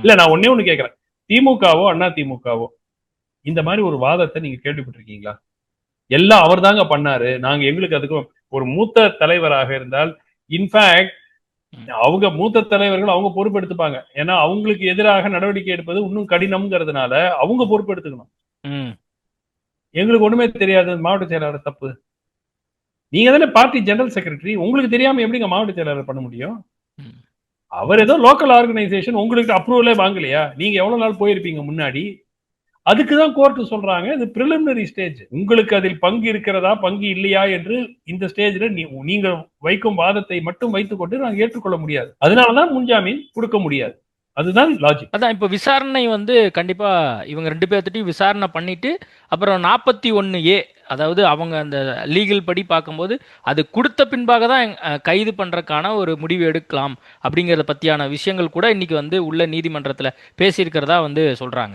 இல்ல நான் ஒன்னே ஒண்ணு கேக்குறேன். திமுகவோ அண்ணா திமுகவோ இந்த மாதிரி ஒரு வாதத்தை நீங்க கேள்விப்பட்டிருக்கீங்களா? எல்லாம் அவர் தாங்க பண்ணாரு, நாங்க எங்களுக்கு அதுக்கும் ஒரு மூத்த தலைவராக இருந்தால் இன்ஃபேக்ட் அவங்க மூத்த தலைவர்கள் அவங்க பொறுப்பெடுத்துப்பாங்க. ஏன்னா அவங்களுக்கு எதிராக நடவடிக்கை எடுப்பது இன்னும் கடினம்ங்கிறதுனால அவங்க பொறுப்பெடுத்துக்கணும். எங்களுக்கு ஒண்ணுமே தெரியாது, மாவட்ட செயலாளர் தப்பு. நீங்க தானே பார்ட்டி ஜெனரல் செக்ரட்டரி, உங்களுக்கு தெரியாம எப்படிங்க மாவட்ட செயலாளர் பண்ண முடியும்? அவர் ஏதோ லோக்கல் ஆர்கனைசேஷன், உங்களுக்கு அப்ரூவலே வாங்கலையா? நீங்க எவ்வளவு நாள் போயிருப்பீங்க முன்னாடி? அதுக்குதான் கோர்ட் சொல்றாங்க இது பிரிலிமினரி ஸ்டேஜ். உங்களுக்கு அதில் பங்கு இருக்கிறதா பங்கு இல்லையா என்று இந்த ஸ்டேஜ்ல நீங்க வைக்கும் வாதத்தை மட்டும் வைத்துக் கொண்டு நாங்கள் ஏற்றுக்கொள்ள முடியாது. அதனாலதான் முன்ஜாமீன் கொடுக்க முடியாது. அதுதான் லாஜிக். அதான் இப்ப விசாரணை கண்டிப்பா இவங்க 2 பேர்த்திட்டையும் விசாரணை பண்ணிட்டு அப்புறம் 41A அதாவது அவங்க அந்த லீகல் படி பார்க்கும்போது அது கொடுத்த பின்பாக தான் கைது பண்றதுக்கான ஒரு முடிவு எடுக்கலாம் அப்படிங்கறத பத்தியான விஷயங்கள் கூட இன்னைக்கு உள்ள நீதிமன்றத்துல பேசியிருக்கிறதா சொல்றாங்க.